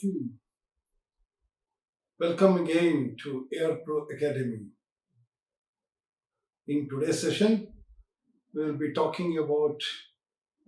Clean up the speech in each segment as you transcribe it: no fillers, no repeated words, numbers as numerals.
of you. Welcome again to AirPro Academy. In today's session, we will be talking about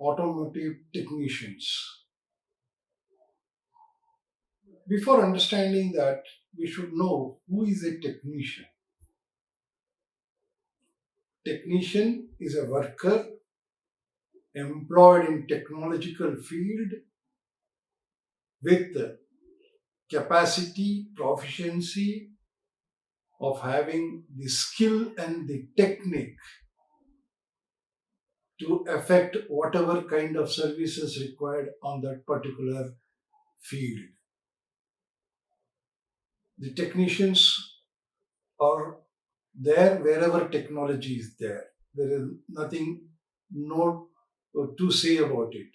automotive technicians. Before understanding that, we should know who is a technician. Technician is a worker employed in technological field with capacity, proficiency of having the skill and the technique to effect whatever kind of services required on that particular field. The technicians are there wherever technology is there. There is nothing no to say about it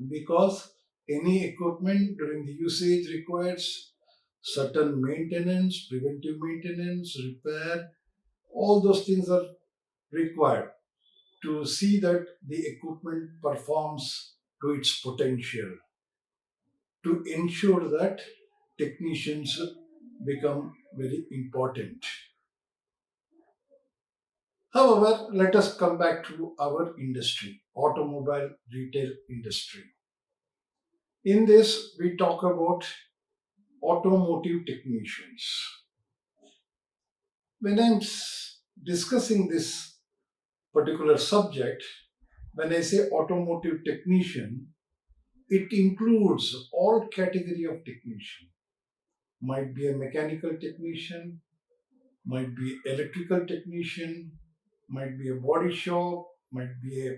because any equipment during the usage requires certain maintenance, preventive maintenance, repair, all those things are required to see that the equipment performs to its potential, to ensure that technicians become very important. However, let us come back to our industry, automobile retail industry. In this, we talk about automotive technicians. When discussing this particular subject, when I say automotive technician, it includes all category of technician. Might be a mechanical technician, might be electrical technician, might be a body shop, might be a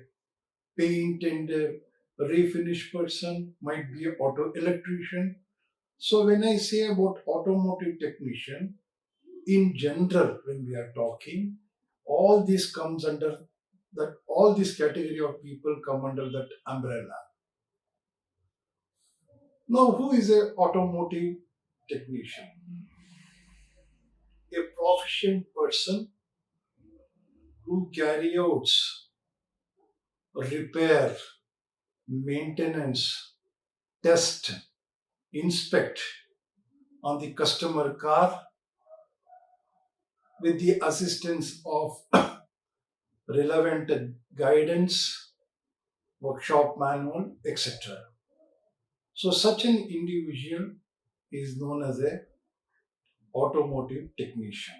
paint and refinish person, might be an auto electrician. So when I say about automotive technician, in general, when we are talking, all this comes under that, all this category of people come under that umbrella. Now, who is a automotive technician? A proficient person who carry out repair, maintenance, test, inspect on the customer car with the assistance of relevant guidance, workshop manual, etc. So such an individual is known as a automotive technician.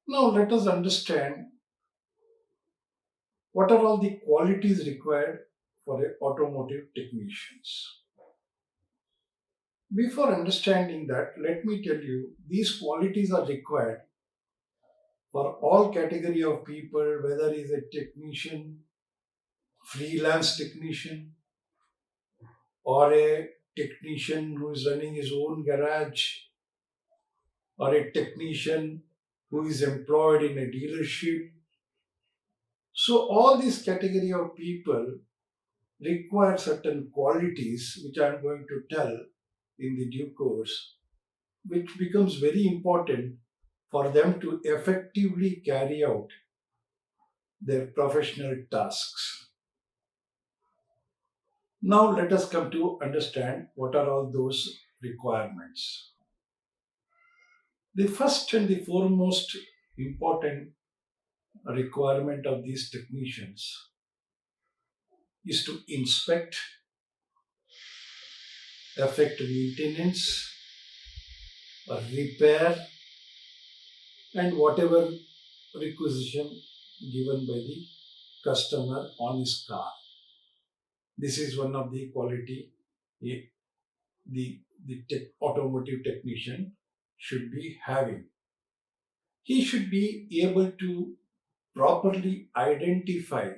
Now let us understand what are all the qualities required for a automotive technicians. Before understanding that, let me tell you these qualities are required for all category of people, whether he is a technician, freelance technician, or a technician who is running his own garage, or a technician who is employed in a dealership. So all these category of people require certain qualities which I am going to tell in the due course, which becomes very important for them to effectively carry out their professional tasks. Now let us come to understand what are all those requirements. The first and the foremost important requirement of these technicians is to inspect, effect maintenance, repair, and whatever requisition given by the customer on his car. This is one of the quality the automotive technician should be having. He should be able to properly identify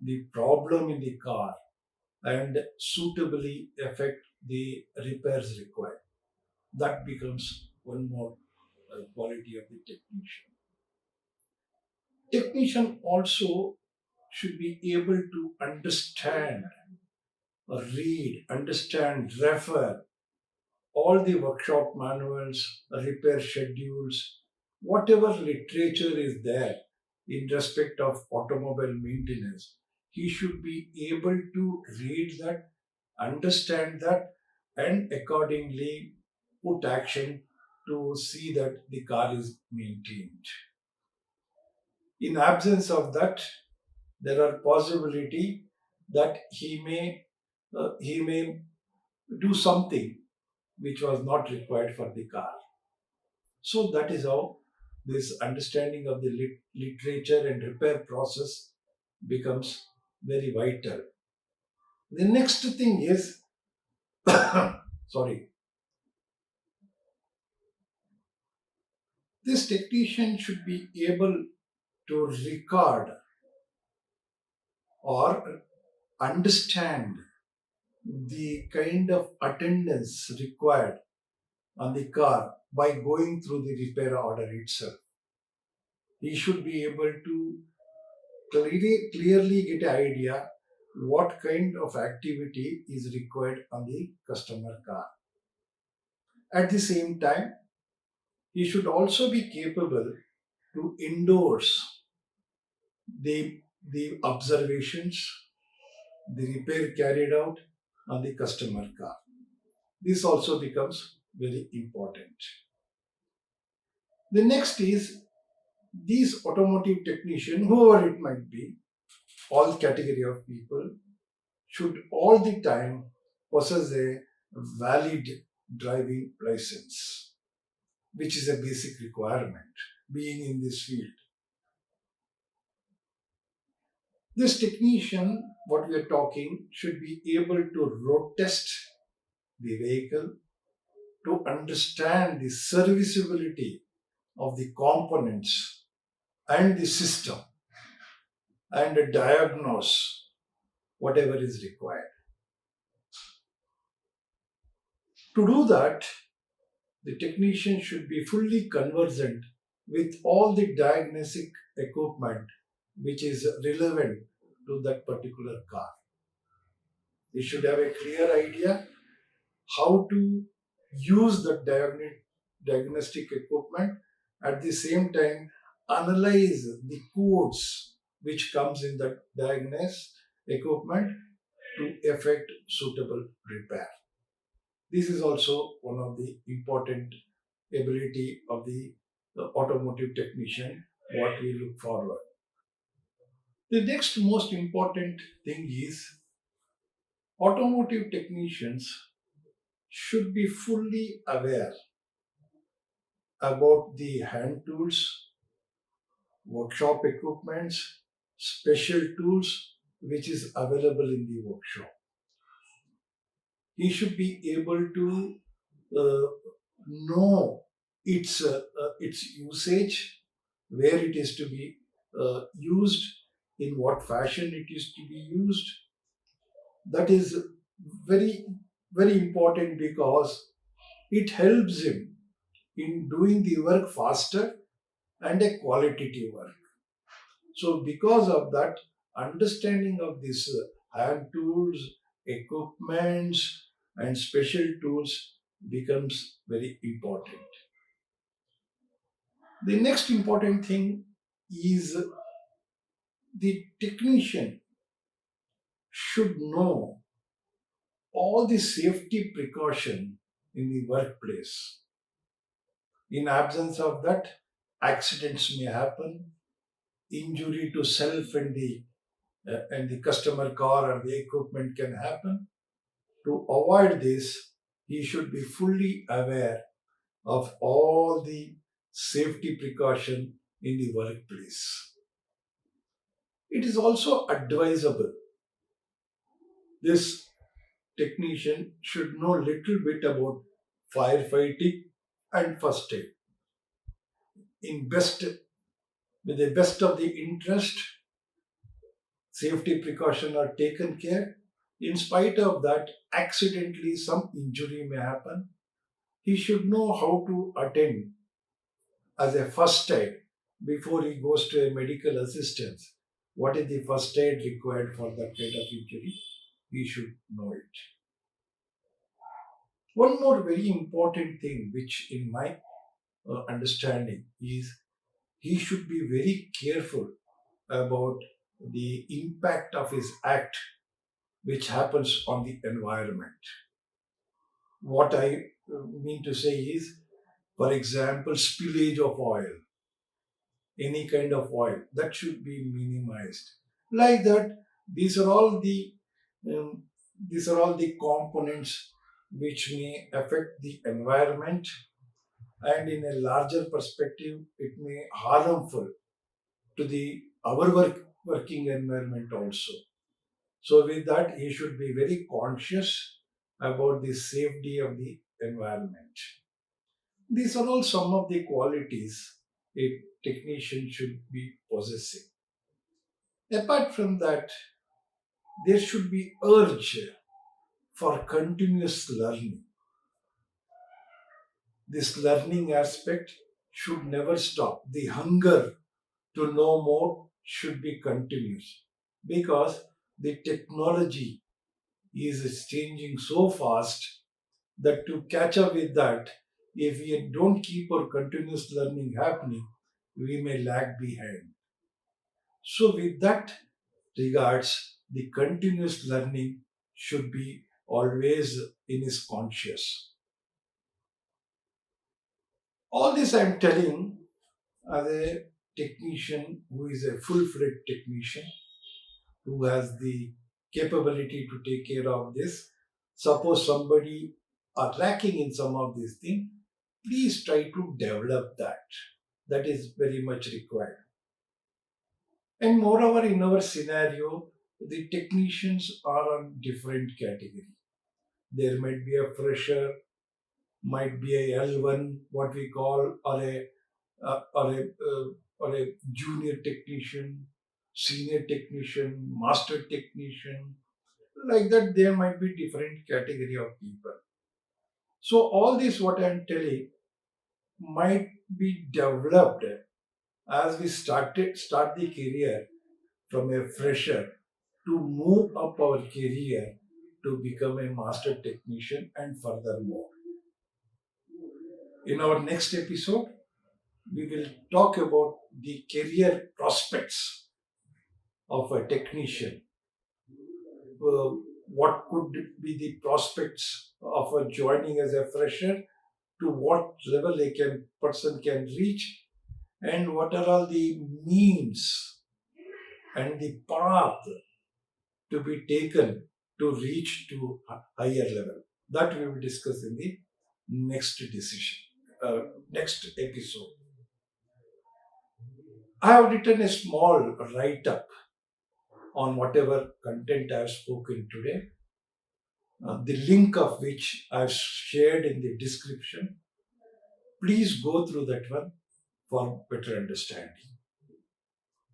the problem in the car and suitably effect the repairs required. That becomes one more quality of the technician. Technician also should be able to understand, read, understand, refer all the workshop manuals, repair schedules, whatever literature is there in respect of automobile maintenance. He should be able to read that, understand that, and accordingly put action to see that the car is maintained. In absence of that, there are possibility that he may do something which was not required for the car. So that is how this understanding of the literature and repair process becomes very vital. The next thing is, sorry, this technician should be able to record or understand the kind of attendance required on the car by going through the repair order itself. He should be able to clearly get an idea what kind of activity is required on the customer car. At the same time, he should also be capable to endorse the observations, the repair carried out on the customer car. This also becomes very important. The next is these automotive technician, whoever it might be, all category of people, should all the time possess a valid driving license, which is a basic requirement being in this field. This technician, what we are talking, should be able to road test the vehicle, to understand the serviceability of the components and the system, and diagnose whatever is required. To do that, the technician should be fully conversant with all the diagnostic equipment which is relevant to that particular car. They should have a clear idea how to use the diagnostic equipment, at the same time analyze the codes which comes in the diagnostic equipment to effect suitable repair. This is also one of the important ability of the automotive technician what we look forward. The next most important thing is automotive technicians should be fully aware about the hand tools, workshop equipments, special tools which is available in the workshop. He should be able to know its usage, where it is to be used, in what fashion it is to be used. That is very very important because it helps him in doing the work faster and a qualitative work. So because of that, understanding of these hand tools, equipments, and special tools becomes very important. The next important thing is the technician should know all the safety precaution in the workplace. In absence of that, accidents may happen, injury to self and the customer car or the equipment can happen. To avoid this, he should be fully aware of all the safety precaution in the workplace. It is also advisable this technician should know little bit about firefighting and first aid. In best with the best of the interest, safety precautions are taken care. In spite of that, accidentally some injury may happen. He should know how to attend as a first aid before he goes to a medical assistance. What is the first aid required for that kind of injury? He should know it. One more very important thing, which in my understanding, is he should be very careful about the impact of his act which happens on the environment. What I mean to say is, for example, spillage of oil, any kind of oil, that should be minimized. Like that, these are all the um, these are all the components which may affect the environment, and in a larger perspective, it may harmful to the our working environment also. So with that, he should be very conscious about the safety of the environment. These are all some of the qualities a technician should be possessing. Apart from that, there should be urge for continuous learning. This learning aspect should never stop. The hunger to know more should be continuous because the technology is changing so fast that to catch up with that, if we don't keep our continuous learning happening, we may lag behind. So, with that regards, the continuous learning should be always in his conscious. All this I'm telling as a technician who is a full-fledged technician who has the capability to take care of this. Suppose somebody are lacking in some of these things, please try to develop that. That is very much required. And moreover, in our scenario, the technicians are on different category. There might be a fresher, might be a L1, what we call, or a or a junior technician, senior technician, master technician. Like that, there might be different category of people. So all this, what I am telling, might be developed as we start the career from a fresher to move up our career to become a master technician and furthermore. In our next episode, we will talk about the career prospects of a technician. Uh, what could be the prospects of a joining as a fresher, to what level a person can reach, and what are all the means and the path to be taken to reach to a higher level. That we will discuss in the next episode. I have written a small write up on whatever content I have spoken today, the link of which I have shared in the description. Please go through that one for better understanding.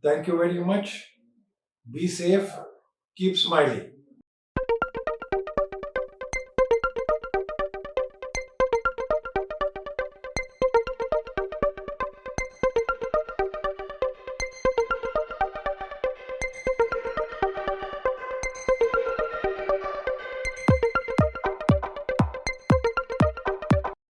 Thank you very much. Be safe. Keep smiling.